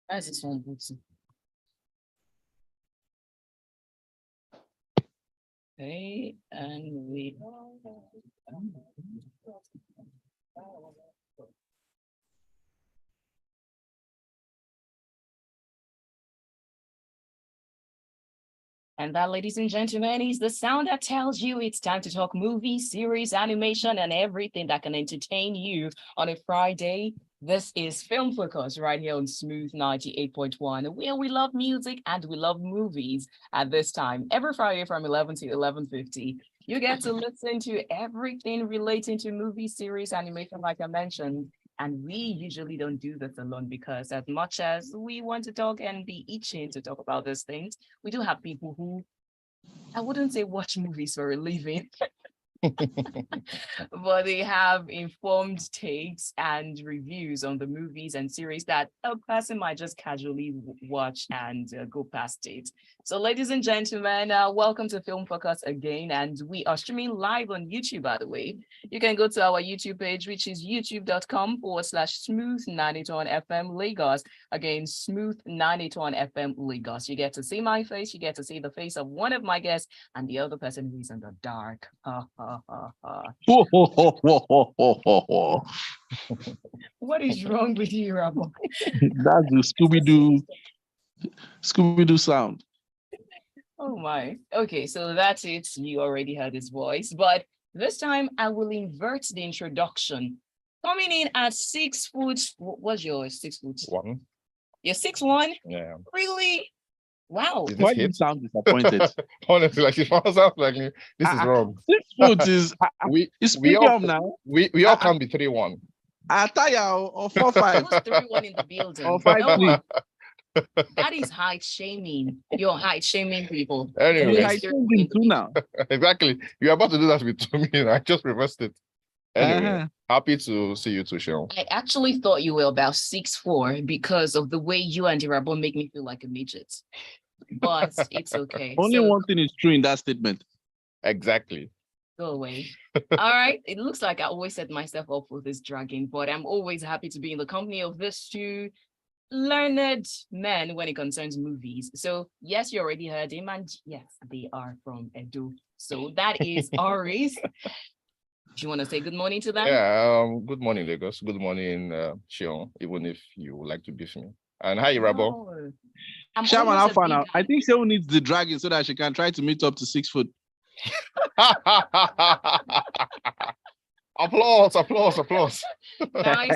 That's his phone booty. Okay, and we. And that, ladies and gentlemen, is the sound that tells you it's time to talk movies, series, animation, and everything that can entertain you on a Friday. This is Film Focus right here on Smooth 98.1, where we love music and we love movies at this time. Every Friday from 11 to 11:50, you get to listen to everything relating to movie, series, animation, like I mentioned. And we usually don't do this alone because as much as we want to talk and be itching to talk about these things, we do have people who, I wouldn't say watch movies for a living, but they have informed takes and reviews on the movies and series that a person might just casually watch and go past it. So, ladies and gentlemen, welcome to Film Focus again. And we are streaming live on YouTube, by the way. You can go to our YouTube page, which is youtube.com/smooth981 FM Lagos. Again, smooth 981 FM Lagos. You get to see my face, you get to see the face of one of my guests, and the other person who is in the dark. What is wrong with you, Rabo? That's the Scooby-Doo sound. Oh my. Okay, so that's it. You already heard his voice, but this time I will invert the introduction. Coming in at 6 foot. What's your 6 foot? 1. You're 6'1"? Yeah. Really? Wow. Why do you sound disappointed? Honestly, like it sounds like this is wrong. 6 foot is we all now. We all can be 3'1". I tell you, or 4'5". Who's 3'1" in the building? Or 5'3". That is height shaming. You're height shaming people. Anyway, I told him too now. Exactly. You're about to do that with me. I just reversed it. Anyway, Uh-huh. happy to see you too, Sean. I actually thought you were about 6'4" because of the way you and Irabor make me feel like a midget. But it's okay. Only one thing is true in that statement. Exactly. Go away. All right. It looks like I always set myself up for this dragging, but I'm always happy to be in the company of these two learned men when it concerns movies. So yes, you already heard him, and yes, they are from Edo. So that is Oris. Do you want to say good morning to them? Yeah. Good morning, Lagos. Good morning, Sean. Even if you would like to beef me. And hi, Rabo. Shaman, how far now? I think Sean needs the dragon so that she can try to meet up to 6 foot. Applause. Nice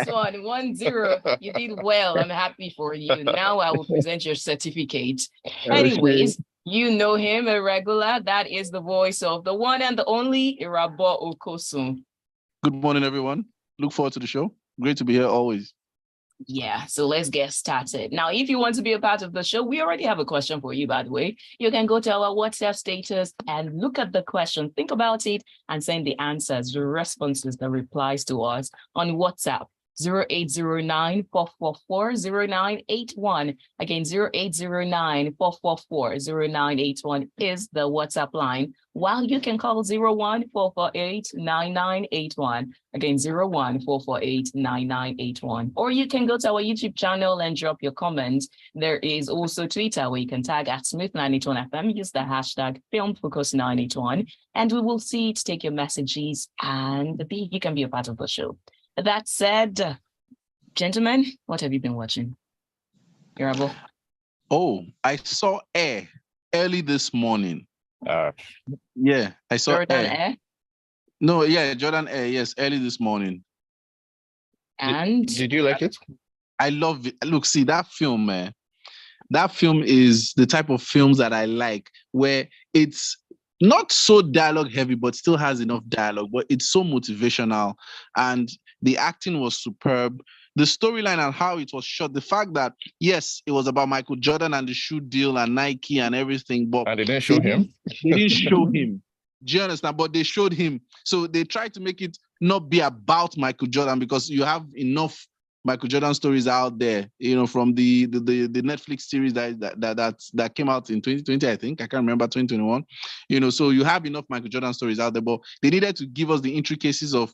one. 1-0. You did well. I'm happy for you. Now I will present your certificate. Anyways, you know him, a regular. That is the voice of the one and the only Irabor Okosun. Good morning, everyone. Look forward to the show. Great to be here always. Yeah, so let's get started. Now, if you want to be a part of the show, we already have a question for you, by the way. You can go to our WhatsApp status and look at the question, think about it, and send the answers, the responses, the replies to us on WhatsApp. 0809-444-0981. Again, 0809-444-0981 is the WhatsApp line, while you can call 01-448-9981. Again, 01-448-9981. Or you can go to our YouTube channel and drop your comments. There is also Twitter where you can tag at Smooth981FM, use the hashtag FilmFocus981, and we will see it, take your messages, and you can be a part of the show. That said, gentlemen, what have you been watching? Irabor? Oh, I saw Air early this morning. Uh, Yeah, I saw Jordan Air. Air? No, yeah, Jordan Air, yes, early this morning. And did you like it? I love it. Look, see, that film, man, that film is the type of films that I like, where it's not so dialogue heavy, but still has enough dialogue, but it's so motivational. And the acting was superb. The storyline and how it was shot, the fact that, yes, it was about Michael Jordan and the shoe deal and Nike and everything, but And they didn't show him? They didn't show him. Do you understand? But they showed him. So they tried to make it not be about Michael Jordan, because you have enough Michael Jordan stories out there, you know, from the Netflix series that came out in 2020, I think. I can't remember, 2021. You know, so you have enough Michael Jordan stories out there, but they needed to give us the intricacies of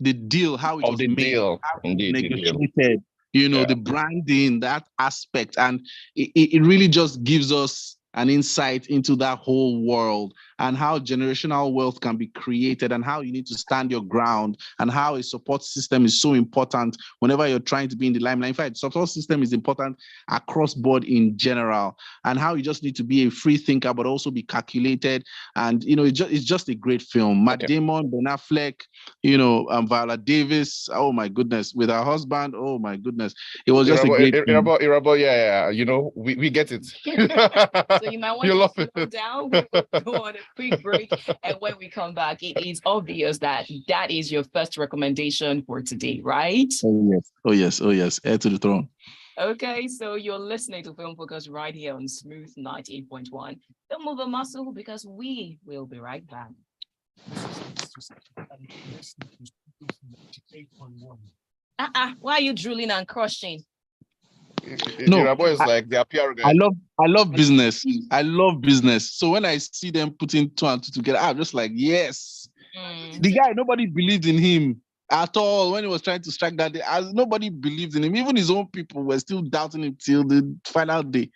the deal, how it was made, Deal. how it was Indeed, the deal. negotiated, the branding, that aspect. And it really just gives us an insight into that whole world and how generational wealth can be created and how you need to stand your ground and how a support system is so important whenever you're trying to be in the limelight. In fact, support system is important across board in general, and how you just need to be a free thinker, but also be calculated. And, it's just a great film. Matt Damon, Ben Affleck, Viola Davis. Oh my goodness. With her husband. Oh my goodness. It was just a great film. Irabor, yeah. We get it. So you might want to slow down. We will go on a quick break. And when we come back, it is obvious that is your first recommendation for today, right? Oh, yes. Heir to the throne. Okay, so you're listening to Film Focus right here on Smooth 98.1. Don't move a muscle because we will be right back. Why are you drooling and crushing? No, Irabor is like the PR guy. I love business. I love business. So when I see them putting 2 and 2 together, I'm just like, yes. The guy, nobody believed in him at all when he was trying to strike that day. As nobody believed in him. Even his own people were still doubting him till the final day.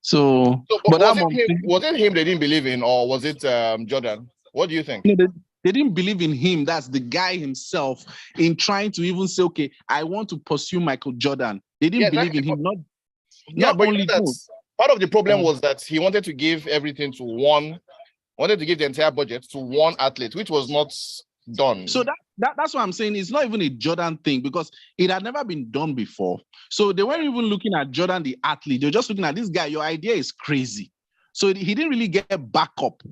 So but was it him they didn't believe in, or was it Jordan? What do you think? No, they didn't believe in him. That's the guy himself in trying to even say, okay, I want to pursue Michael Jordan. They didn't believe in him. Not but only part of the problem was that he wanted to give everything to wanted to give the entire budget to one athlete, which was not done. So that's what I'm saying. It's not even a Jordan thing because it had never been done before. So they weren't even looking at Jordan, the athlete. They're just looking at this guy. Your idea is crazy. So he didn't really get backup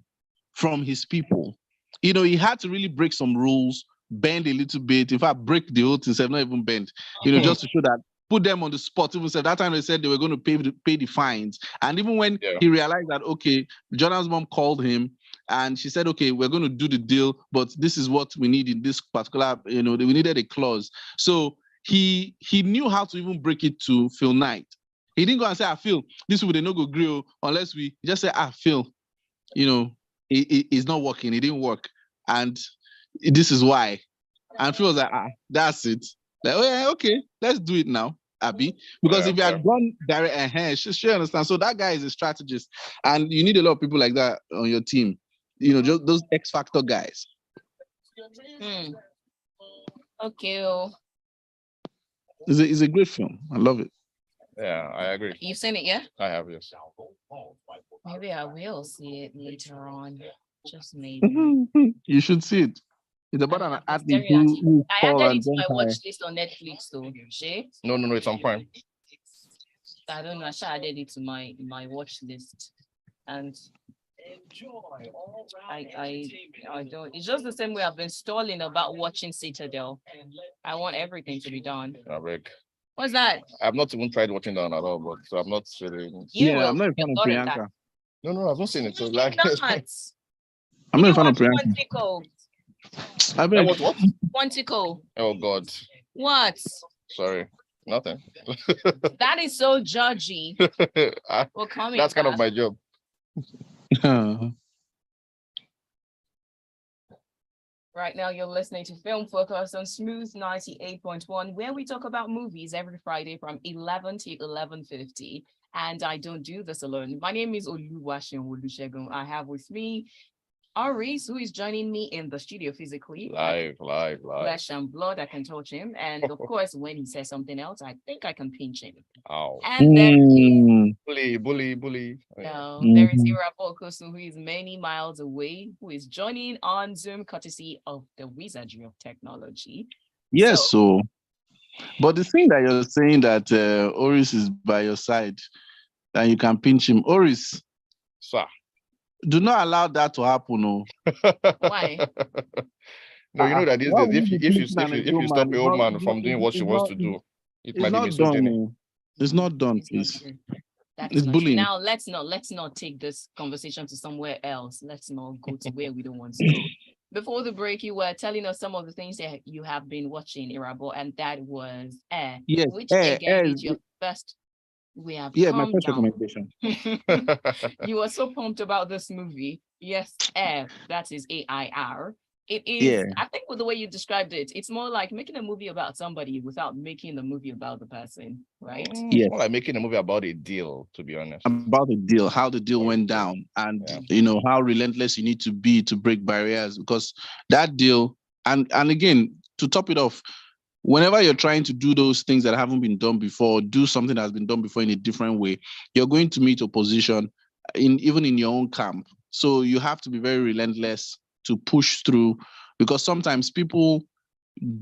from his people. He had to really break some rules, bend a little bit. In fact, break the whole thing, not even bend, just to show that, put them on the spot. Even said that time they said they were going to pay the fines. And even when he realized that, okay, Jordan's mom called him and she said, okay, we're going to do the deal, but this is what we need in this particular, we needed a clause. So he knew how to even break it to Phil Knight. He didn't go and say, Phil, this will be the no-go grill unless we just say, Phil, it's not working. It didn't work. And this is why. And Phil was like, that's it. Like, oh yeah, okay, let's do it now, Abby. Because if you had gone direct, she understand. So that guy is a strategist, and you need a lot of people like that on your team. Just those X factor guys. Okay. It's a great film. I love it. Yeah, I agree. You've seen it, yeah? I have, yes. Maybe I will see it later on. Just maybe. You should see it. It's about an athlete who I added it to my watch list on Netflix, though. No, it's on Prime. I don't know. I added it to my watch list, and I don't. It's just the same way I've been stalling about watching Citadel. I want everything to be done. What's that? I've not even tried watching that at all, but so I'm not really. I'm not a fan of Priyanka. No, I've not seen it. So like, I'm not a fan of Priyanka. What? Quantico. Oh God. What? Sorry, nothing. That is so judgy. That's kind of my job. Right now, you're listening to Film Focus on Smooth 98.1, where we talk about movies every Friday from 11 to 11:50. And I don't do this alone. My name is Oluwaseun Olusegun. I have with me Oris, who is joining me in the studio physically. Live. Flesh and blood, I can touch him. And of course, when he says something else, I think I can pinch him. Ow. And then bully. There is irabor, who is many miles away, who is joining on Zoom courtesy of the wizardry of technology. Yes, but the thing that you're saying that Oris is by your side and you can pinch him, Oris. Sir. Do not allow that to happen, no. Why? No, you know that these days, if you stop a old man from doing what she wants to do, it might be misogyny. It's not done, please. It's bullying. Now let's not take this conversation to somewhere else. Let's not go to where we don't want to go. Before the break, you were telling us some of the things that you have been watching, Irabor, and that was Air. Yes, which again is your first. We have my first recommendation. You were so pumped about this movie. Yes, Air. That is AIR. It Yeah. is, I think with the way you described it, it's more like making a movie about somebody without making the movie about the person, right? It's Yes. more like making a movie about a deal, to be honest. About the deal, how the deal went down, and Yeah. you know how relentless you need to be to break barriers, because that deal, and again, to top it off, whenever you're trying to do those things that haven't been done before, do something that's been done before in a different way, you're going to meet opposition in even in your own camp. So you have to be very relentless to push through, because sometimes people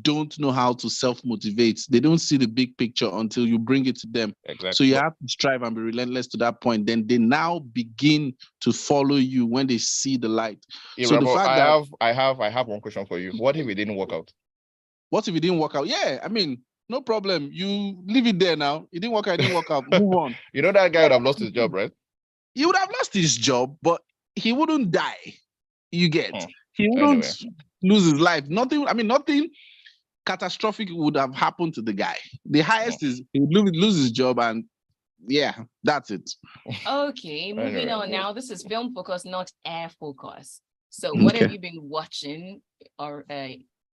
don't know how to self-motivate. They don't see the big picture until you bring it to them. Exactly. So you have to strive and be relentless to that point. Then they now begin to follow you when they see the light. So the Irabor, fact that I have one question for you. What if it didn't work out? what if it didn't work out? Yeah, I mean, no problem. You leave it there now. It didn't work out, it didn't work out. Move on. You know that guy would have lost his job, right? He would have lost his job, but he wouldn't die. You get. Hmm. He wouldn't Anyway. lose his life. Nothing, I mean, nothing catastrophic would have happened to the guy. The highest is he would lose his job, and yeah, that's it. Okay, moving Anyway. on now. This is film focus, not air focus. So what have Okay. you been watching, or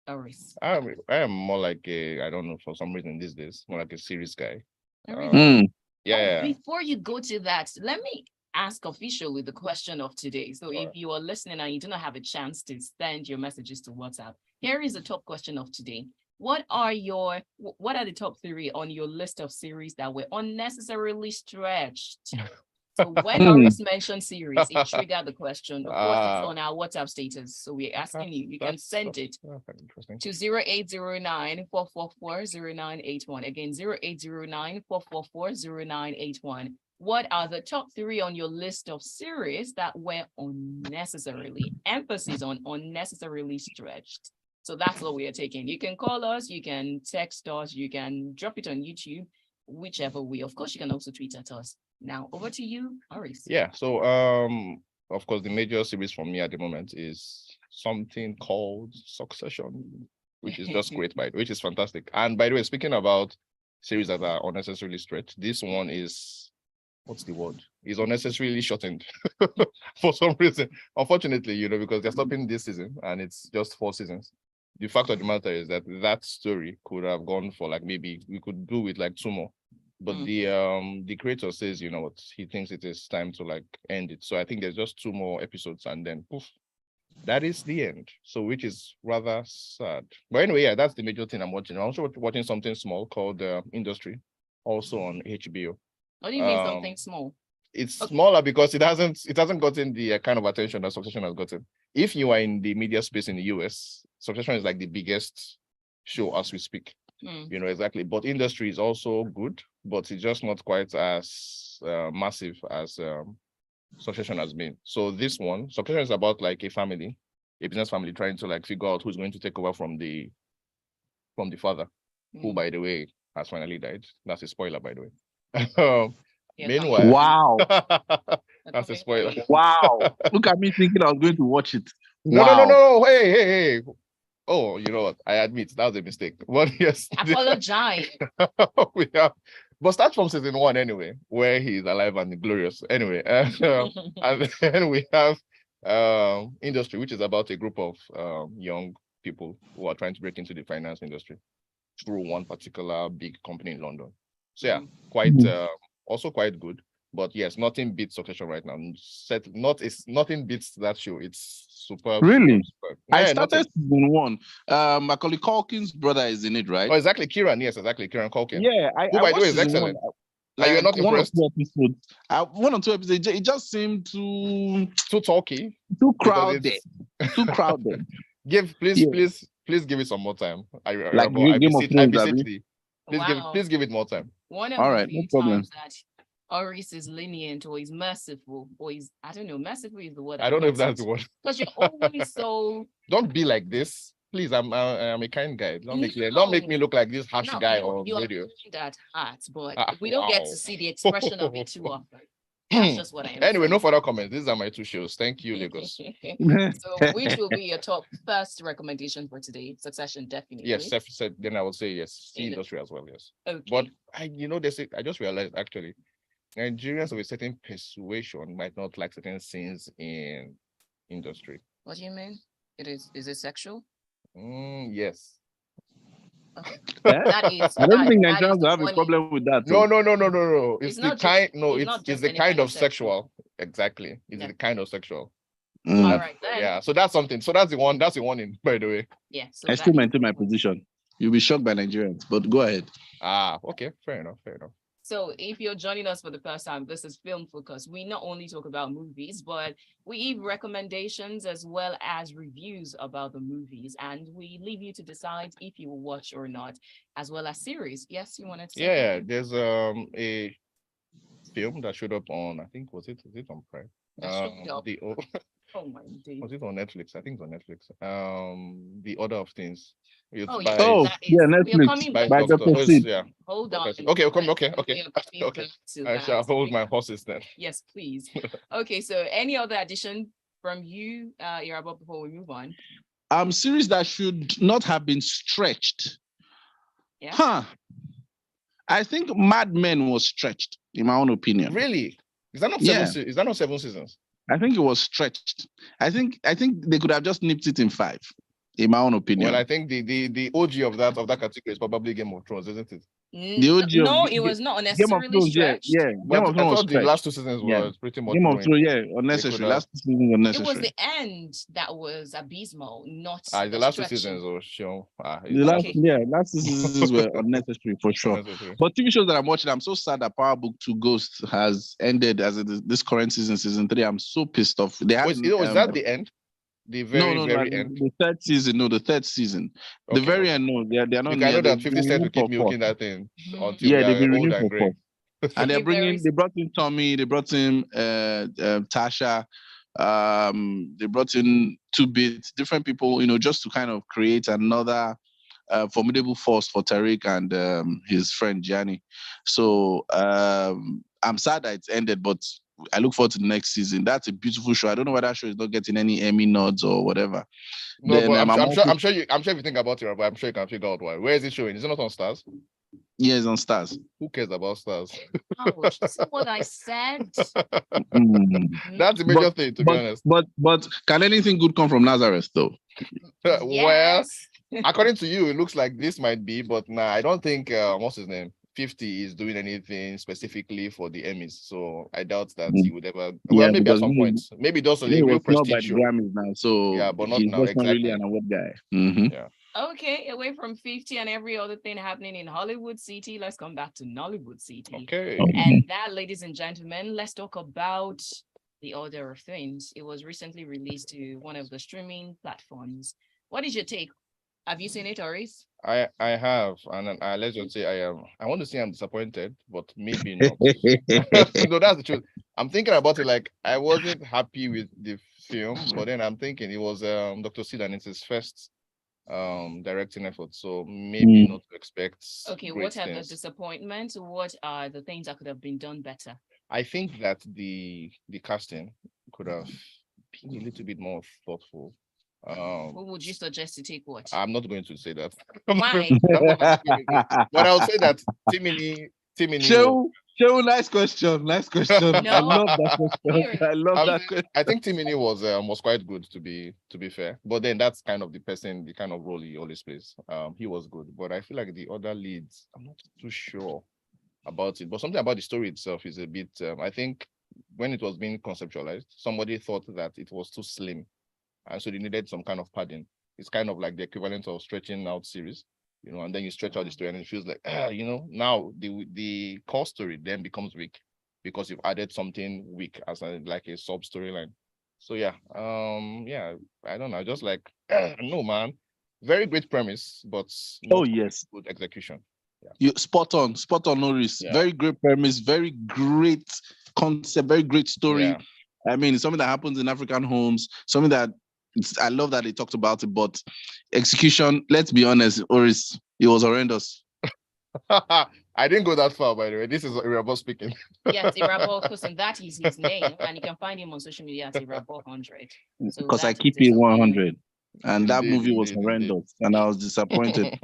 Oris? I am more like I don't know, for some reason these days, more like a series guy. Mm. Yeah. Before you go to that, let me ask officially the question of today. So if you are listening and you do not have a chance to send your messages to WhatsApp, here is the top question of today. What are the top 3 on your list of series that were unnecessarily stretched? So when Oris mentioned series, it triggered the question. Of course, it's on our WhatsApp status. So we're asking you can send it Interesting. to 0809-444-0981. Again, 0809-444-0981. What are the top 3 on your list of series that were unnecessarily, emphasis on unnecessarily stretched? So that's what we are taking. You can call us, you can text us, you can drop it on YouTube, whichever way. Of course, you can also tweet at us. Now, over to you, Oris. Yeah. So, of course, the major series for me at the moment is something called Succession, which is just great, which is fantastic. And by the way, speaking about series that are unnecessarily stretched, this one is, what's the word? Is unnecessarily shortened for some reason. Unfortunately, because they're stopping this season and it's just 4 seasons. The fact of the matter is that story could have gone for like, maybe we could do with like 2 more. But the creator says, you know what, he thinks it is time to like end it. So I think there's just 2 more episodes and then poof, that is the end. So which is rather sad. But anyway, yeah, that's the major thing I'm watching. I'm also watching something small called Industry, also on HBO. What do you mean something small? It's smaller because it hasn't gotten the kind of attention that Succession has gotten. If you are in the media space in the US, Succession is like the biggest show as we speak. Exactly. But Industry is also good, but it's just not quite as massive as Succession has been. So this one, Succession is about like a business family trying to like figure out who's going to take over from the father, who, by the way, has finally died. That's a spoiler, by the way. Meanwhile, wow, that's a spoiler. Wow, look at me thinking I was going to watch it. No. Hey. Oh, you know what? I admit that was a mistake. But yes, apologize. We have, but start from season 1 anyway, where he's alive and glorious. Anyway, and then we have Industry, which is about a group of young people who are trying to break into the finance industry through one particular big company in London. So yeah, also quite good. But yes, nothing beats Succession right now. Nothing beats that show. It's superb. Really? Superb. I started season 1. Macaulay Culkin's brother is in it, right? Oh, exactly. Kieran. Yes, exactly. Kieran Culkin. Yeah, who, by the way, is excellent. Like, you're not impressed? 1 or 2 episodes. 1 or 2 episodes. It just seemed too talky, too crowded. Too crowded. Please give it some more time. I please give it more time. One of the few times that Oris is lenient or is merciful or is, I don't know, merciful is the word. I don't know if that's the word. Because you're always so. Don't be like this. Please, I'm a kind guy. Don't make me look like this harsh guy on radio. That heart, but we don't get to see the expression of it too often. That's just what I am. Anyway, no further comments. These are my 2 shows. Thank you, Lagos. So, which will be your top first recommendation for today? Succession, definitely. Yes, then I would say yes. Industry as well, yes. Okay. But I just realized actually, Nigerians of a certain persuasion might not like certain scenes in Industry. What do you mean? It is it sexual? Yes. Okay. Eh? That is I don't think that is Nigerians the will have a warning. problem with that. No, Though. no, no, no, no, no. It's not just it's not It's just the any kind kind of of sexual. sexual. Exactly. It's Yeah. the kind of sexual. Mm. All right then. Yeah. So that's something. So that's the one. That's the warning, by the way. Yeah. So I that still is maintain my the one. position. You'll be shocked by Nigerians, but go ahead. Ah, okay. Fair enough. Fair enough. So if you're joining us for the first time, this is Film Focus. We not only talk about movies, but we give recommendations as well as reviews about the movies. And we leave you to decide if you will watch or not, as well as series. Yes, you wanted to say Yeah. something? There's a film that showed up on, I think, was it on Prime? That showed up. The Oh my days. Was it on Netflix? I think it's on Netflix. The Order of Things. It's Oh by yeah, Oh, that is. yeah, We are Netflix coming by back. by Doctor. Dr. Oh, Sid. yeah. Hold on. Okay, okay, Let's- okay, okay, we are coming okay. back to I shall that. hold my horses then. Yes, please. Okay, so any other addition from you, Irabor, before we move on? Series that should not have been stretched. Yeah. Huh. I think Mad Men was stretched, in my own opinion. Really? Is that not Yeah. Is that not 7 seasons? I think it was stretched. I think they could have just nipped it in 5, in my own opinion. Well, I think the OG of that category is probably Game of Thrones, isn't it? The OG of No, it was not Game of necessarily Thrones, yeah, stretched. yeah. But Game of I Thrones was thought the stretched. last 2 seasons Yeah. was pretty much Game of ruined. Thrones, yeah, unnecessary. have- Last season It unnecessary. was the end that was abysmal, not the the last 2 stretching. seasons were shown. The last, Okay. yeah, last seasons were unnecessary for sure. Unnecessary. But TV shows that I'm watching, I'm so sad that Power Book 2 Ghost has ended as it is this current season 3. I'm so pissed off. They had, Is that the end? The very, no, very like end? the third season. No, the third season. The Okay, very okay. end. No, they are not. Because I know near. that 50 Cent will keep milking that thing until Yeah, we they've been are old renewed and for gray. 4. And they're Very- they brought in Tommy, they brought in Tasha, they brought in 2 Bit, different people, just to kind of create another formidable force for Tariq and his friend Gianni. So I'm sad that it's ended, but I look forward to the next season. That's a beautiful show. I don't know why that show is not getting any Emmy nods or whatever. No, Then, but I'm also- sure if you think about it, but I'm sure you can figure out why. Where is it showing? Is it not on Stars? Yeah, it's on Stars. Who cares about Stars? Ouch, you see what I said? Mm. That's the major thing, to be honest. But can anything good come from Nazareth though? Well, Yes. according to you, it looks like this might be, but nah, I don't think what's his name? 50 is doing anything specifically for the Emmys. So I doubt that he would ever. Well, Yeah, maybe at because some he- point. Maybe it does a He real was not by prestige the show. Grammys now, so Yeah, but not he's now, just not really exactly. an award guy. Mhm. Yeah. Okay, away from 50 and every other thing happening in Hollywood City, let's come back to Nollywood City. Okay. And that, ladies and gentlemen, let's talk about The Order of Things. It was recently released to one of the streaming platforms. What is your take? Have you seen it, Oris? I have, and let's just say I want to say I'm disappointed, but maybe not. No, that's the truth. I'm thinking about it like I wasn't happy with the film, but then I'm thinking it was Dr. Sid and it's his first directing effort, so maybe not to expect. Okay, great what are the things. disappointments? What are the things that could have been done better? I think that the casting could have been a little bit more thoughtful. Who would you suggest to take what? I'm not going to say that. Why? But I'll say that Timini. Show, nice question. Nice question. I No. love that question. I love that question. I think Timini was quite good to be fair. But then that's kind of the kind of role he always plays. He was good, but I feel like the other leads, I'm not too sure about it. But something about the story itself is a bit. I think when it was being conceptualized, somebody thought that it was too slim, and so they needed some kind of padding. It's kind of like the equivalent of stretching out series. And then you stretch out the story and it feels like, now the core story then becomes weak because you've added something weak as like a sub storyline. So yeah, I don't know, just like, no man, very great premise, but Oh not yes, good execution. you spot on, Oris. Yeah. Very great premise, very great concept, very great story. Yeah. I mean, it's something that happens in African homes, something that I love that they talked about it, but execution, let's be honest, Oris, it was horrendous. I didn't go that far, by the way. This is Irabor speaking. Yes, Irabor, because that is his name, and you can find him on social media at Irabor100. So Because I that keep is it his 100. And that Indeed, movie was indeed. horrendous, and I was disappointed.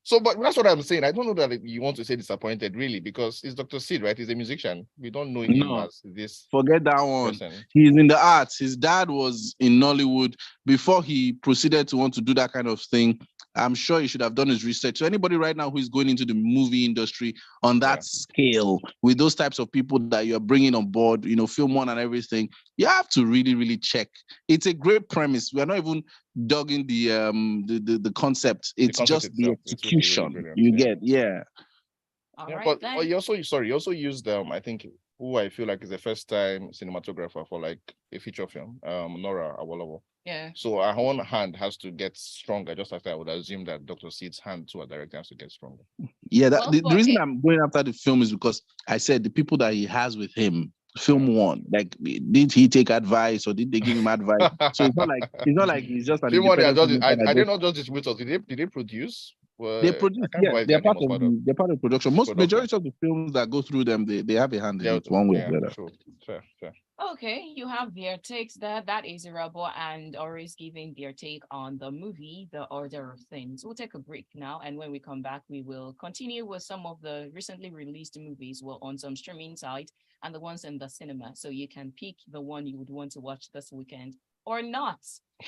So, but that's what I'm saying. I don't know that you want to say disappointed, really, because it's Dr. Sid, right? He's a musician. We don't know him No, as this forget that one. person. He's in the arts. His dad was in Nollywood before he proceeded to want to do that kind of thing. I'm sure he should have done his research. So anybody right now who is going into the movie industry on that Yeah. scale with those types of people that you're bringing on board, film one and everything, you have to really, really check. It's a great premise. We are not even dug in the concept. It's The concept just the itself, it's really, really execution. brilliant. You Yeah. get, yeah. All Yeah, right, but then. you also used I think who I feel like is the first time cinematographer for like a feature film, Nora Awolowo. Yeah. So our own hand has to get stronger, just like I would assume that Dr. Sid's hand to a director has to get stronger. Yeah, Well, the for reason it- I'm going after the film is because I said the people that he has with him, film one, like did he take advice or did they give him advice? So it's not like he's just an Film one, independent filmmaker that I did just not just distributors. Did they produce? they Well, I produce, can't yes, remember if they're their name part was of part of they're part of production. Most production. majority of the films that go through them, they have a hand in it one way or the other. True. Fair. Okay, you have their takes there. That is Irabor and Oris giving their take on the movie, The Order of Things. We'll take a break now, and when we come back, we will continue with some of the recently released movies, well, on some streaming sites and the ones in the cinema. So you can pick the one you would want to watch this weekend or not.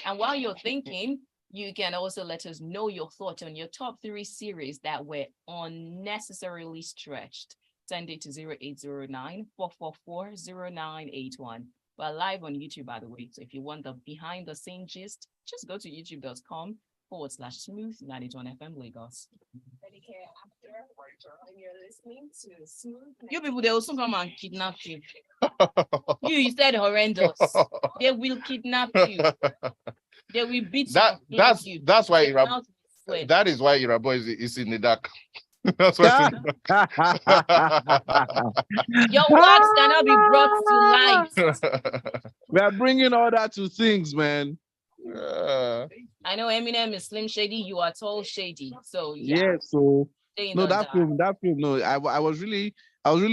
And while you're thinking, you can also let us know your thoughts on your top 3 series that were unnecessarily stretched. Send it to 0809 444 0981. We're live on YouTube, by the way. So if you want the behind the scene gist, just go to youtube.com/smooth91 FM Lagos. And you're listening to Smooth. You people, they will soon come and kidnap you. You said horrendous. They will kidnap you. They will beat you. That's why that is why Irabor is in the dark. That's why. Your words cannot be brought to light. We are bringing order to things, man. I know Eminem is Slim Shady. You are tall Shady. So yeah. So no, that film. No, I was really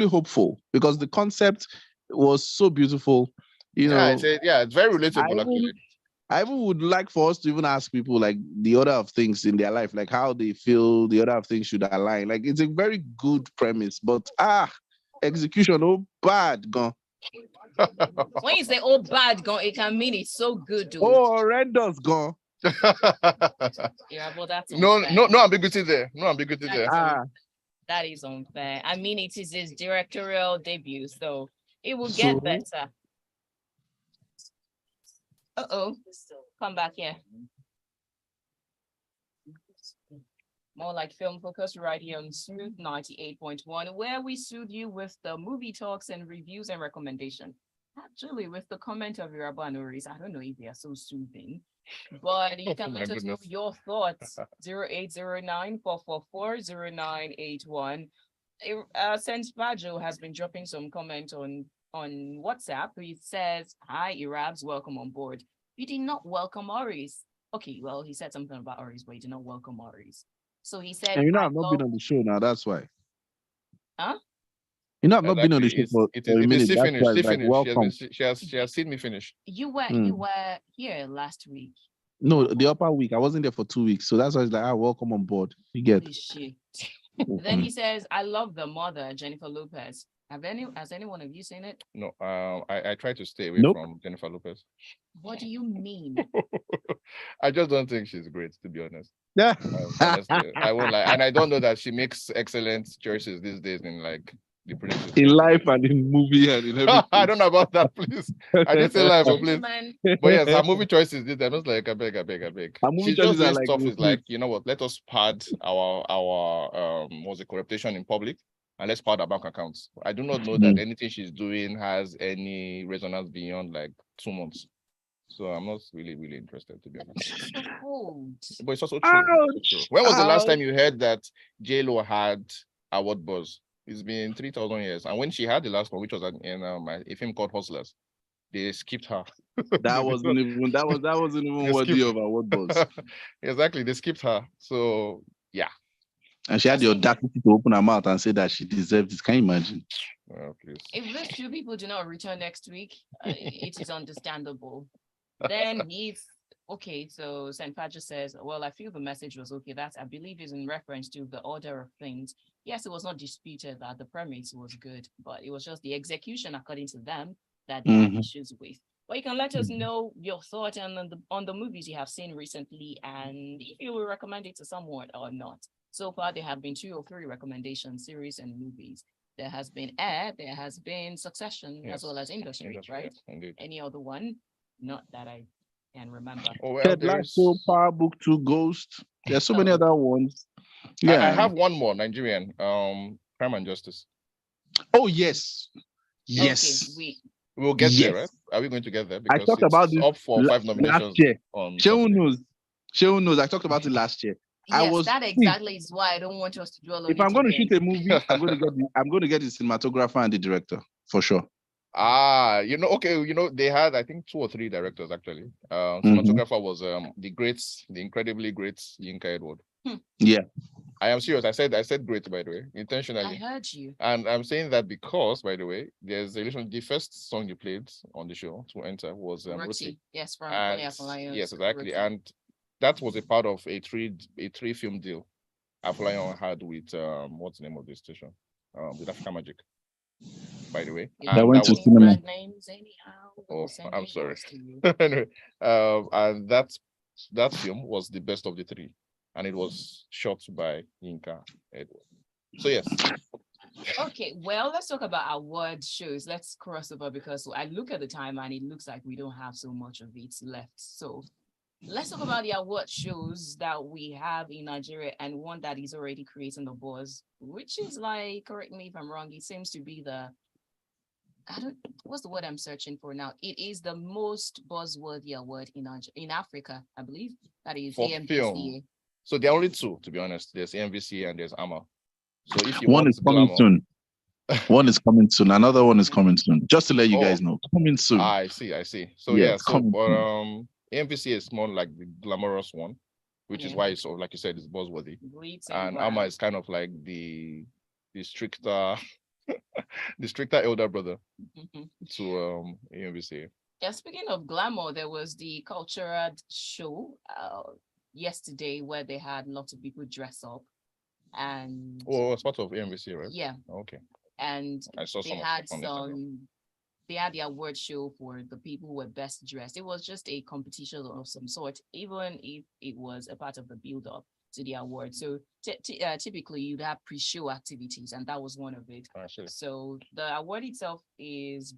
hopeful because the concept was so beautiful. It's very relatable. Actually, I even would like for us to even ask people like the order of things in their life, like how they feel the order of things should align. Like it's a very good premise, but execution, oh bad gone. When you say oh bad gone, it can mean it's so good, dude. Oh, horrendous gone. Yeah, but that's no ambiguity there. No ambiguity there. That is unfair. I mean, it is his directorial debut, so it will get better. Come back here. More like Film Focus right here on Smooth 98.1, where we soothe you with the movie talks and reviews and recommendation. Actually, with the comment of Irabor and Oris, I don't know if they are so soothing, but you can let us know your thoughts. 0809 444 0981. Since Bajo has been dropping some comment on WhatsApp, he says, "Hi, Irabs, welcome on board. You did not welcome Oris." Okay, well, he said something about Oris, but he did not welcome Oris. So he said, and I've not been on the show now, that's why. Huh? I've not been on the show for a minute. That's why, like, welcome. She has seen me finish. You were here last week. No, the upper week. I wasn't there for 2 weeks. So that's why it's like, welcome on board. You get. Then he says, "I love the mother, Jennifer Lopez. Has any one of you seen it?" No, I try to stay away from Jennifer Lopez. What do you mean? I just don't think she's great, to be honest. Yeah. Honestly, I won't lie. And I don't know that she makes excellent choices these days in like the production. In life and in movie and in everything. I don't know about that, please. I didn't say life, please. But yes, her movie choices did. I was like, I beg. She's just doing stuff is like, you know what? Let us pad our reputation in public, and let's pad our bank accounts. I do not know that anything she's doing has any resonance beyond like 2 months. So I'm not really interested, to be honest. But it's also true. When was the last time you heard that J-Lo had award buzz? It's been 3,000 years. And when she had the last one, which was in a film called Hustlers, they skipped her. That wasn't even worthy of award buzz. Exactly, they skipped her. So yeah. And she had the audacity to open her mouth and say that she deserved it. Can you imagine? Well, please. If these 2 people do not return next week, it is understandable. Then Okay, so St. Patrick says, well, I feel the message was okay. That's, I believe, is in reference to the order of things. Yes, it was not disputed that the premise was good, but it was just the execution, according to them, that they had Mhm. issues with. But you can let us know your thought on the movies you have seen recently and if you will recommend it to someone or not. So far, there have been 2 or 3 recommendations, series and movies. There has been Air, there has been Succession, as well as Yes, Industry, industry, right? yes, indeed. Any other one? Not that I can remember. Oh well, Ted Lasso, there's. Power Book 2, Ghost. There's so many Oh, other ones. I Yeah. have one more Nigerian. Crime and Justice. Oh yes. okay. Yes. We'll get there, right? Yes. Are we going to get there? I Because talked about it's this up for 5 last nominations year. on Shehu Saturday. knows. Shehu knows. I talked about it last year. I Yes, was that exactly is why I don't want us to dwell on if it I'm going to shoot again. a movie, I'm going to get the cinematographer and the director for sure. Okay, they had I think 2 or 3 directors actually. Mhm. Cinematographer was the incredibly great Yinka Edward. Yeah. I am serious. I said great by the way, I intentionally. heard you. And I'm saying that because, by the way, there's a relation. The first song you played on the show to enter was Roti. Roti. Yes, from And Konya Lions. yes, exactly. Roti. And that was a part of a three film deal Aflayon had with what's the name of this station? With Africa Magic, by the way. You That don't And went that give to was me cinema. brand names anyhow. We'll oh, send I'm sorry. invoice to you. Anyway, and that film was the best of the 3, and it was shot by Yinka Edward. So yes, Okay, well, let's talk about award shows. Let's cross over because I look at the time and it looks like we don't have so much of it left. So let's talk about the award shows that we have in Nigeria and one that is already creating the buzz, which is like, correct me if I'm wrong, it seems to be I don't, what's the word I'm searching for now? It is the most buzzworthy award in Africa, I believe. That is for film. AMPCA. So there are only 2, to be honest. There's MVC and there's AMA. So if you One want is coming glamour, soon. One is coming soon. Another one is coming soon. Just to let you guys oh, know, coming soon. I see. So Yeah, yeah, so coming but soon. AMVC is more like the glamorous one, which is Yeah, why it's sort of like you said, it's buzzworthy. glitz and And AMA glam. is kind of like the stricter the stricter elder brother to AMVC. Yeah, speaking of glamour, there was the cultural show yesterday where they had lots of people dress up and Oh, it's part of AMVC, right? yeah, Okay. and I saw they some of had on Instagram. they had the award show for the people who were best dressed. It was just a competition of some sort, even if it was a part of the build up to the award. So typically you'd have pre-show activities, and that was one of it. Actually. So the award itself is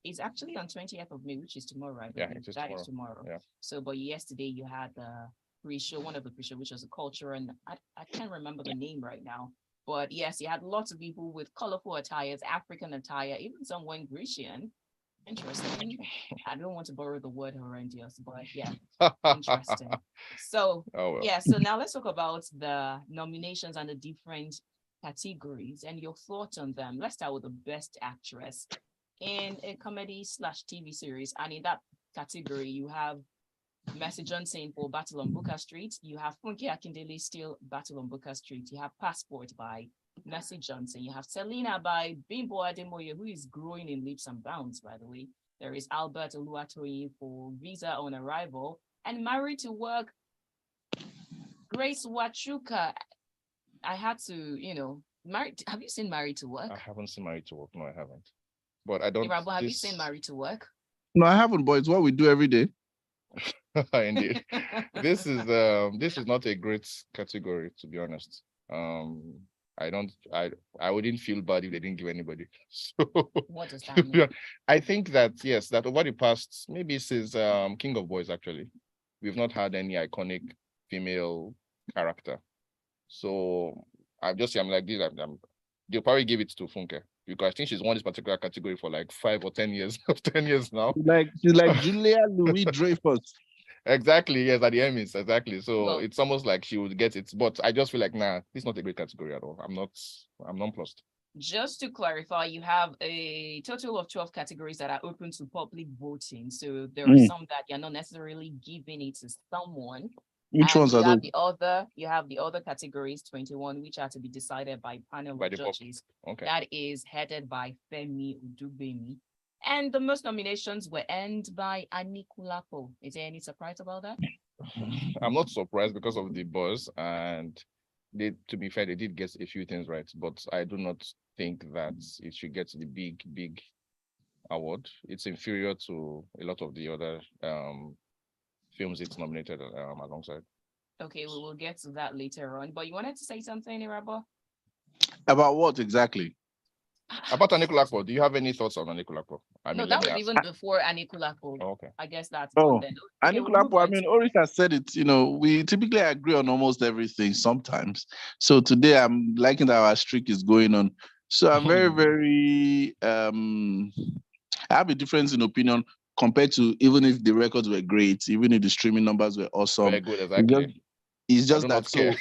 it's actually on 20th of May, which is tomorrow, I Yeah, believe. it is That is tomorrow. tomorrow. Yeah. So, but yesterday you had the pre-show, one of the pre-show, which was a culture, and I can't remember the name right now. But yes, you had lots of people with colorful attires, African attire, even some went Grecian. Interesting. I don't want to borrow the word horrendous, but yeah, interesting. So Oh well. yeah, so now let's talk about the nominations and the different categories and your thoughts on them. Let's start with the best actress in a comedy slash TV series. And in that category, you have Mercy Johnson for Battle on Booker Street. You have Funke Akindele still Battle on Booker Street. You have Passport by Mercy Johnson. You have Selena by Bimbo Ademoye, who is growing in leaps and bounds, by the way. There is Albert Oluwatoyin for Visa on Arrival. And Married to Work, Grace Wachuka. I had to, married. Have you seen Married to Work? I haven't seen Married to Work. No, I haven't. But I don't. Irabo, have you seen Married to Work? No, I haven't, but it's what we do every day. Indeed. This is not a great category, to be honest. I don't I wouldn't feel bad if they didn't give anybody. So What does that mean? yeah, I think that yes, that over the past maybe since King of Boys actually, we've not had any iconic female character. So I'm like this. They'll probably give it to Funke because I think she's won this particular category for like 5 or 10 years, 10 years now. She's like Julia Louis Dreyfus. Exactly, yes, at the Emmys, exactly. So Well, it's almost like she would get it, but I just feel like nah, this is not a great category at all. I'm nonplussed. just to clarify, you have a total of 12 categories that are open to public voting. So there are some that you're not necessarily giving it to someone. Which And ones are those? you have the other categories, 21, which are to be decided by panel By of the pop. judges. Okay. That is headed by Femi Udubemi. And the most nominations were earned by Anikulapo. Is there any surprise about that? I'm not surprised because of the buzz, and they, to be fair, they did get a few things right, but I do not think that it should get the big award. It's inferior to a lot of the other films it's nominated alongside. Okay, we will get to that later on. But you wanted to say something, Irabo? About what exactly? About Anikulapo, do you have any thoughts on Anikulapo? I No, mean, that let me was ask. even before Anikulapo. Oh, okay. I guess that's Oh, done then. Okay, we'll move Anikulapo, I on mean, to- Oris has said it, we typically agree on almost everything sometimes. So today I'm liking that our streak is going on. So I'm very, very, I have a difference in opinion compared to even if the records were great, even if the streaming numbers were awesome. Very good, exactly. It's I just do that not care.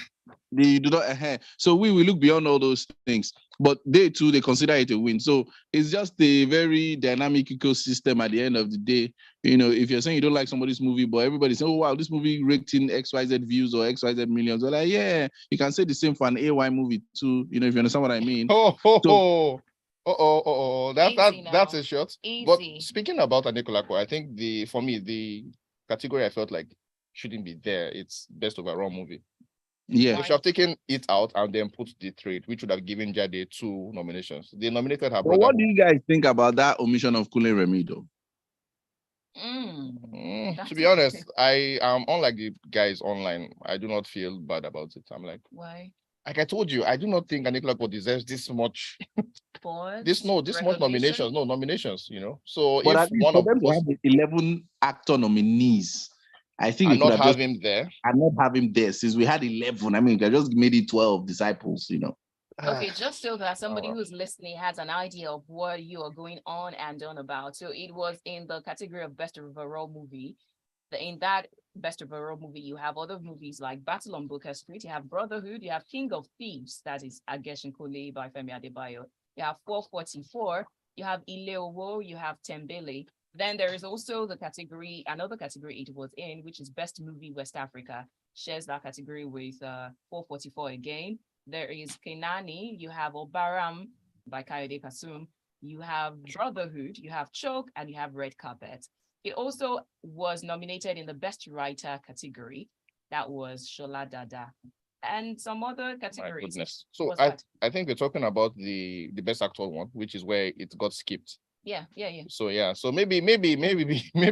they do not. So we look beyond all those things, but they too they consider it a win. So it's just a very dynamic ecosystem. At the end of the day, if you're saying you don't like somebody's movie, but everybody's saying, "Oh wow, this movie raked in XYZ views or XYZ millions," they're like, "Yeah, you can say the same for an AY movie too." If you understand what I mean. That's a shot. Easy. But speaking about Anikulapo, I think for me the category I felt like shouldn't be there. It's best overall movie. Yeah. They should have taken it out and then put the trade, which would have given Jade 2 nominations. They nominated her But brother. what do you guys think about that omission of Kule Remi though? To be honest, I am unlike the guys online. I do not feel bad about it. I'm like, why? Like I told you, I do not think Anikulapo deserves this much. This much nominations. No nominations. So But if at least one for of them to us have 11 actor nominees, I think we and could not have have just him there, and not have him there since we had 11. I mean, they just made it 12 disciples. Okay, just so that somebody who's listening has an idea of what you are going on and on about. So it was in the category of best overall movie. In that best overall movie, you have other movies like Battle on Booker Street, you have Brotherhood, you have King of Thieves, that is Ageshin Kole by Femi Adebayo. You have 444, you have Ileowo, you have Tembele. Then there is also another category it was in, which is Best Movie West Africa. Shares that category with 444 again. There is Kenani, you have Obaram by Kayode Kasum, you have Brotherhood, you have Choke, and you have Red Carpet. It also was nominated in the Best Writer category. That was Shola Dada. And some other categories. My goodness. So I think we're talking about the Best Actor one, which is where it got skipped. Yeah. So maybe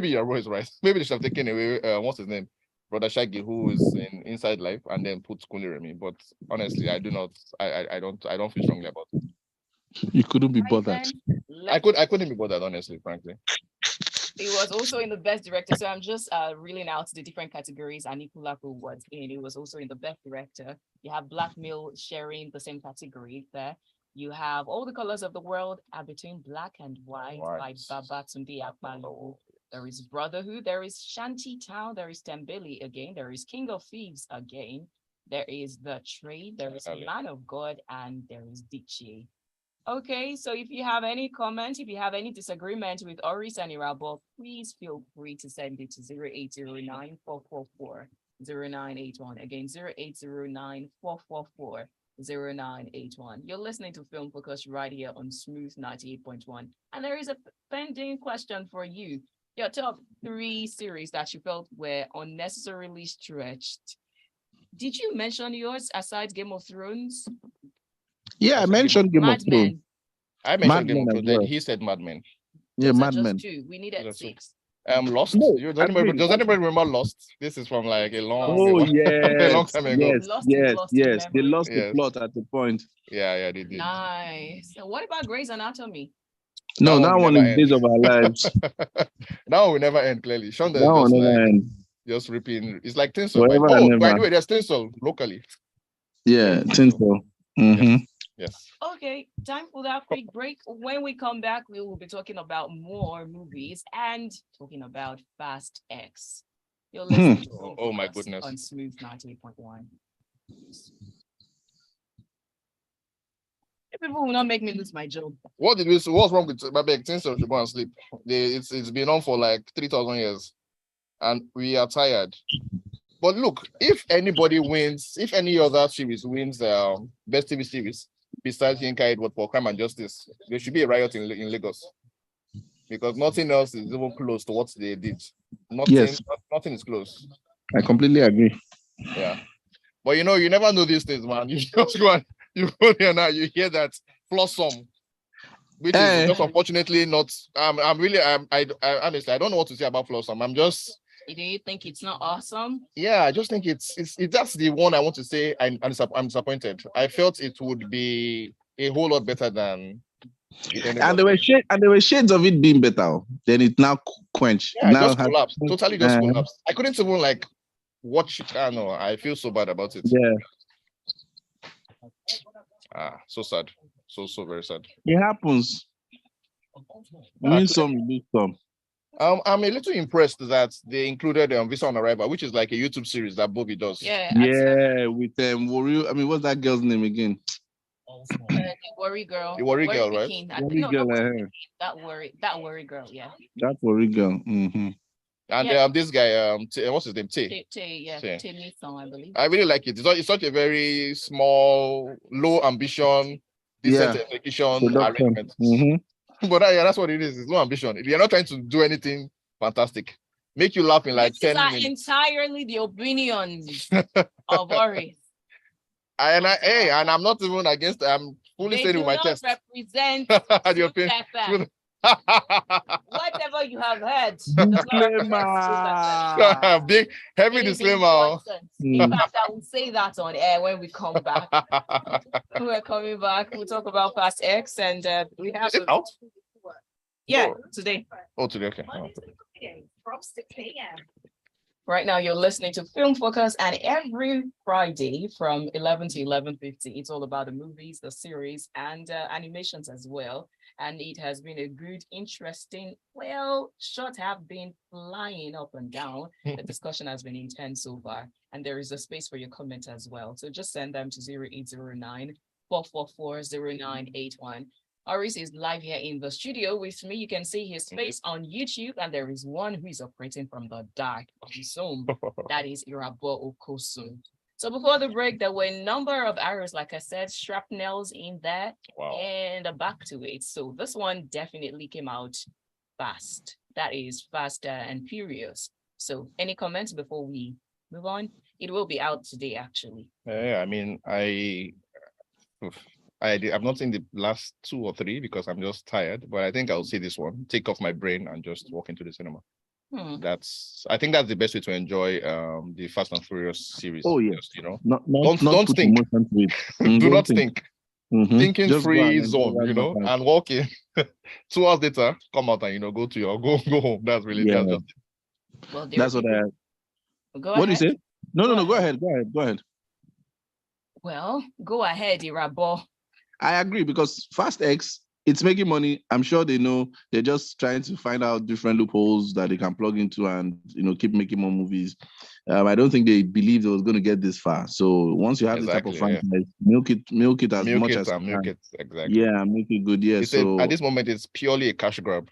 your voice is right. Maybe they should have taken away what's his name? Brother Shaggy, who is in Inside Life, and then put Kunle Remi. But honestly, I don't feel strongly about it. You couldn't be bothered. I couldn't be bothered, honestly, frankly. It was also in the Best Director. So I'm just reeling out the different categories Anikulapo was in. It was also in the Best Director. You have Blackmail sharing the same category there. You have All the Colors of the World Are Between Black and White by Babatunde Akpalo. There is Brotherhood. There is Shanty Town. There is Tembele again. There is King of Thieves again. There is The Trade. There is Man of God. And there is Dichi. Okay, so if you have any comments, if you have any disagreement with Oris and Irabo, please feel free to send it to 0809-444-0981. Again, 0809-444-0981. You're listening to Film Focus right here on Smooth 98.1. And there is a pending question for you. Your top 3 series that you felt were unnecessarily stretched. Did you mention yours aside Game of Thrones? Yeah, I mentioned Game of Thrones. I mentioned Game of Thrones, then he said Mad Men. Yeah, Mad Men. Just 2. We needed 6. Lost. No, does anybody remember Lost? This is from like a long a long time ago. Yes. They lost the plot at the point. Yeah, they did. Nice. So what about Grey's Anatomy? No, that one is Days of Our Lives. That one will never end, clearly. Shonda is just ripping. It's like tinsel. By the way, there's tinsel locally. Yeah, tinsel. Mm-hmm. Yes. Okay, time for that quick break. When we come back, we will be talking about more movies and talking about Fast X. You're listening to oh my goodness on Smooth 98.1. People will not make me lose my job. What's wrong with Babek? Tinsel should go and sleep. It's been on for like 3,000 years, and we are tired. But look, if anybody wins, if any other series wins best TV series besides Yinka Edward for Crime and Justice, there should be a riot in Lagos. because nothing else is even close to what they did. Nothing, Yes. nothing is close. I completely agree. Yeah. But you never know these things, man. You just go and you go there now, you hear that Flossom, which is just unfortunately not. I'm really, I honestly, I don't know what to say about Flossom. I'm just. Do you think it's not awesome? Yeah, I just think it's that's the one I want to say. I'm disappointed. I felt it would be a whole lot better than. And there were shades of it being better. Then it now quenched. Yeah, now just collapsed. Totally just collapsed. I couldn't even like watch it. I don't know. I feel so bad about it. Yeah. So sad. So very sad. It happens. Win some, lose some. I'm a little impressed that they included Visa on Arrival, which is like a YouTube series that Bobby does. Yeah. With Warrior. I mean, what's that girl's name again? The worry girl. The worry girl, right? That worry girl, yeah. That worry girl. Mm-hmm. And this guy, what's his name? Tay Mason, I believe. I really like it. It's such a very small, low ambition, decent execution arrangement. Mm-hmm. But that's what it is. It's low ambition. You're not trying to do anything fantastic. Make you laugh in like 10 minutes. Entirely the opinions of Oris. And I'm not even against. I'm fully saying it with my chest. Represent the opinion. Whatever you have heard. Disclaimer. Big heavy disclaimer. In fact, I will say that on air when we come back. We're coming back. We'll talk about Fast X, and we have it out. Yeah, today. Oh, today. Okay. Right now, you're listening to Film Focus, and every Friday from 11 to 11:50, it's all about the movies, the series, and animations as well. And it has been a good, interesting, shots have been flying up and down. The discussion has been intense so far, and there is a space for your comment as well. So just send them to 0809-444-0981. Oris is live here in the studio with me. You can see his face on YouTube, and there is one who is operating from the dark on Zoom. That is Irabor Okosun. So before the break, there were a number of arrows, like I said, shrapnels in there, and back to it. So this one definitely came out fast. That is Fast and Furious. So any comments before we move on? It will be out today, actually. Yeah, I mean, I've not seen the last 2 or 3 because I'm just tired, but I think I'll see this one, take off my brain and just walk into the cinema. I think that's the best way to enjoy the Fast and Furious series. Oh yeah, just, don't think. Do not think. Mm-hmm. Thinking just free zone, and walk in. 2 hours later, come out and go to your go home. That's really that's what I. What do you say? No. Go ahead. Well, go ahead, Irabor. I agree because Fast X, it's making money. I'm sure they know. They're just trying to find out different loopholes that they can plug into and keep making more movies. I don't think they believed it was going to get this far. So once you have this type of franchise, milk it as much as you can. Exactly. Yeah, make it good. Yeah. So at this moment, it's purely a cash grab.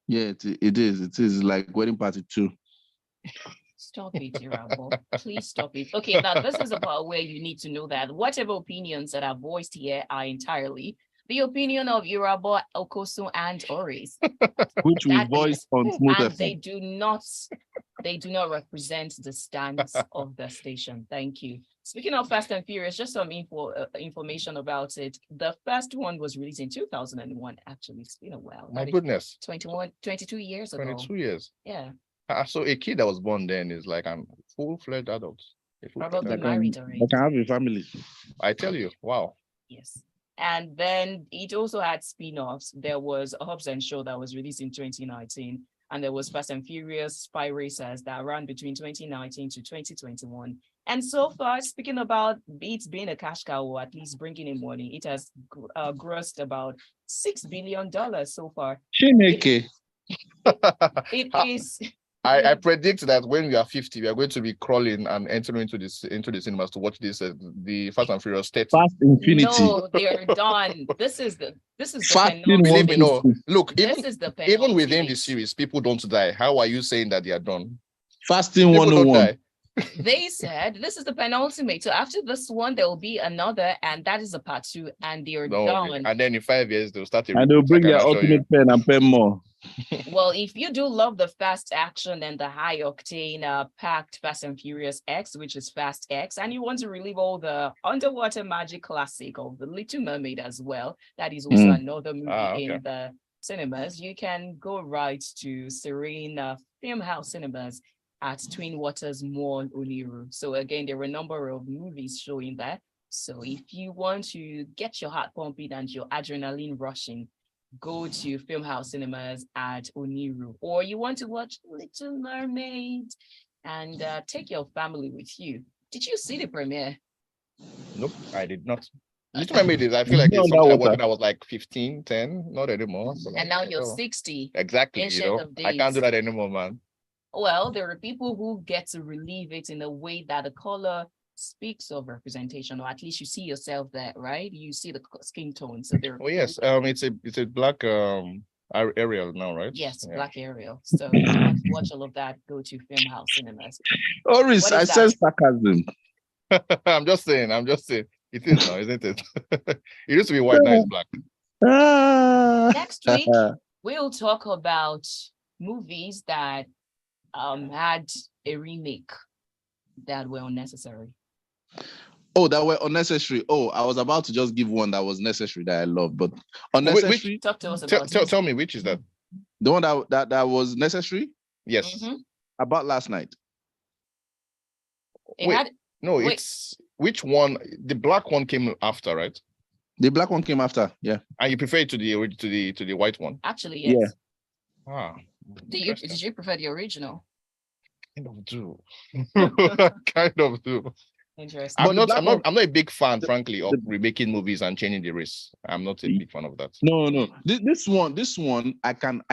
Yeah, it is. It is like Wedding Party 2. Stop it, Irabor. Please stop it. Okay, now this is about where you need to know that whatever opinions that are voiced here are entirely the opinion of Irabor, Okosun, and Oris. Which we voice on Smooth and FM. they do not represent the stance of the station. Thank you. Speaking of Fast and Furious, just some information about it. The first one was released in 2001. Actually, it's been a while. My goodness. 22 years ago. 22 years. Yeah. So a kid that was born then is like a full-fledged adult. Probably married already. I can have a family. I tell you, wow. Yes. And then it also had spin-offs. There was a Hobbs and Shaw that was released in 2019. And there was Fast and Furious Spy Racers that ran between 2019 to 2021. And so far, speaking about it being a cash cow, or at least bringing in money, it has grossed about $6 billion so far. Chineke. It is. I predict that when we are 50, we are going to be crawling and entering into the cinemas to watch this the Fast and Furious 30. Fast Infinity. No, they're done. This is the believe me, no. Look, even within the stage. series, people don't die. How are you saying that they are done? Fasting People don't 101. die. They said this is the penultimate. So after this one, there will be another, and that is a part 2, and they're Don't worry. done. And then in 5 years, they'll start a And they'll reboot, I bring can their assure you. ultimate pen and pen more. Well, if you do love the fast action and the high octane packed Fast and Furious X, which is Fast X, and you want to relive all the underwater magic classic of The Little Mermaid as well, that is also another movie in the cinemas, you can go right to Serene Film House Cinemas at Twin Waters Mall, Oniru. So again, there were a number of movies showing there. So if you want to get your heart pumping and your adrenaline rushing, go to Film House Cinemas at Oniru. Or you want to watch Little Mermaid and take your family with you. Did you see the premiere? Nope, I did not. Little Mermaid is, I feel like it's something I watched when I was like 15, 10, not anymore. So and now you're 60. Exactly, you know, I can't do that anymore, man. Well, there are people who get to relive it in a way that the color speaks of representation, or at least you see yourself there, right? You see the skin tone. So there. Oh yes, it's a black Ariel now, right? Yes, yeah. Black Ariel. So if you want to watch all of that, go to Film House Cinemas. Oris, I said sarcasm. I'm just saying. It is now, isn't it? It used to be white, now it's black. Next week, we'll talk about movies that had a remake that were unnecessary. Oh, that were unnecessary. Oh, I was about to just give one that was necessary that I love, but unnecessary. Talk to us about tell me, which is that? The one that was necessary? Yes. About last night. It's which one? The black one came after, right? The black one came after, yeah. And you prefer it to the white one? Actually, yes. Yeah. Did you prefer the original? Kind of do. Kind of do. Interesting. I'm not a big fan, frankly, of remaking movies and changing the race. I'm not a big fan of that. No. This one, I can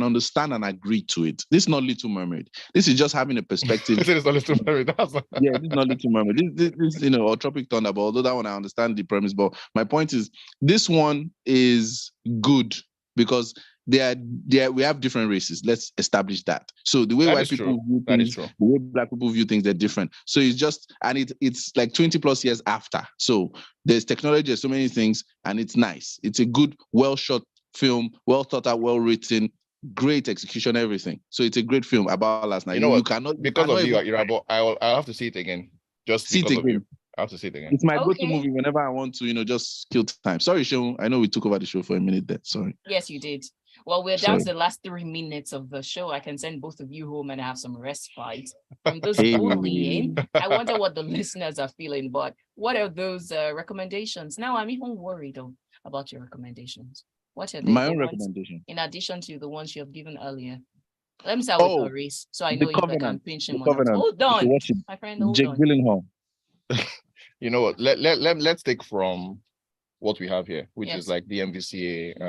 understand and agree to it. This is not Little Mermaid. This is just having a perspective. This is not Little Mermaid. Yeah, this is not Little Mermaid. This or Tropic Thunder. But although that one I understand the premise, but my point is this one is good because we have different races. Let's establish that. So the way white people view things, the way black people view things, they're different. So it's just, and it's like 20 plus years after. So there's technology, there's so many things, and it's nice. It's a good, well shot film, well thought out, well written, great execution, everything. So it's a great film about last night. You know what? Because of you, Irabor, I'll have to see it again. Just because of you. I have to see it again. It's my go-to movie whenever I want to, just kill time. Sorry, Sean. I know we took over the show for a minute there. Sorry. Yes, you did. Well, we're down to the last 3 minutes of the show. I can send both of you home and have some respite from this bullying. I wonder what the listeners are feeling, but what are those recommendations? Now, I'm even worried about your recommendations. What are they? My own recommendation. In addition to the ones you have given earlier. Let me start with Oris, so I know if I can pinch him on. Hold on, my friend, hold Jake on. Gyllenhaal. You know what? Let's take from what we have here, which is like the MVCA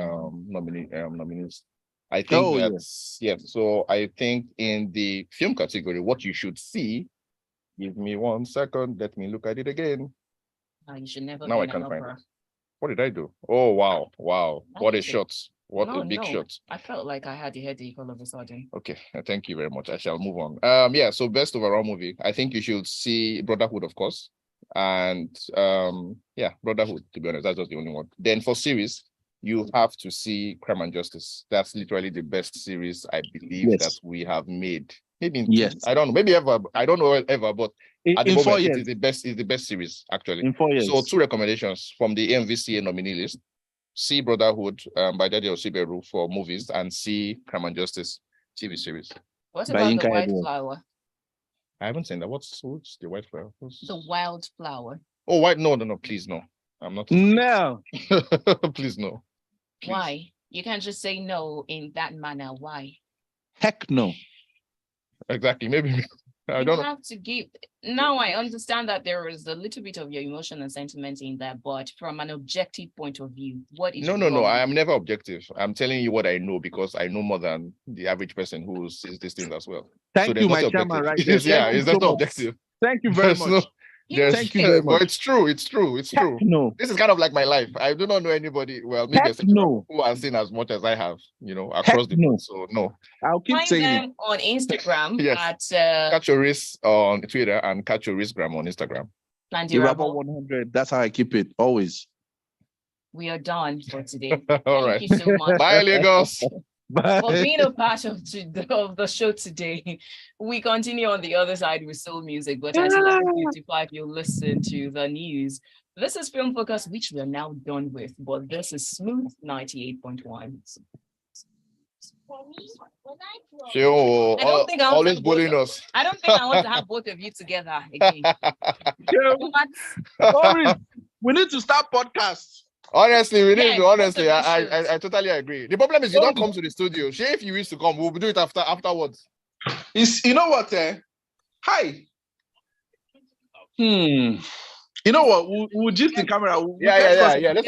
nominees. I think So I think in the film category, what you should see. Give me 1 second. Let me look at it again. You should never. Now I can't find it. What did I do? Oh wow! What a shot! What a big shot! I felt like I had a headache all of a sudden. Okay, thank you very much. I shall move on. So best overall movie. I think you should see Brotherhood, of course. And Brotherhood, to be honest, that's just the only one. Then for series, you have to see Crime and Justice. That's literally the best series I believe that we have made. Maybe I don't know, maybe ever. I don't know ever, but at the moment it is the best series actually. In 4 years. So 2 recommendations from the MVCA nominee list: see Brotherhood by Daddy Osiberu for movies, and see Crime and Justice TV series. What about The White Flower? I haven't seen that. What's the White Flower? The Wild Flower. Oh, white? No, please, no. I'm not. No. Please, no. Please. Why? You can't just say no in that manner. Why? Heck no. Exactly. Maybe I don't know. Have to give. Now I understand that there is a little bit of your emotion and sentiment in that, but from an objective point of view, what is no. I am never objective. I'm telling you what I know because I know more than the average person who sees these things as well. Thank you, my chairman. Right there. It's not objective. Thank you very much. Yes, Thank you very but much. it's true. It's true. It's true. No. This is kind of like my life. I do not know anybody. Well, maybe Heck except no. who has seen as much as I have, Heck across the no. board. So no. I'll keep Find saying it. them on Instagram Yes. at Catch Oris on Twitter and Catch Orisgram on Instagram. Irabor Irabor. 100. That's how I keep it always. We are done for today. All Thank right. you so much Bye, Lagos. Bye. for being a part of the show today. We continue on the other side with soul music, but at 11:55, you'll listen to the news. This is Film Focus, which we are now done with, but this is Smooth 98.1. Sure. I don't think I want Always to bullying us. I don't think I want to have both of you together again. What? Oris, we need to start podcasts. Honestly, we need Yes, to. Honestly, both of you I totally agree. The problem is you don't come to the studio. Shay, if you wish to come, we'll do it afterwards. You know what? Hi. You know what? We'll just the camera. Yeah. Let's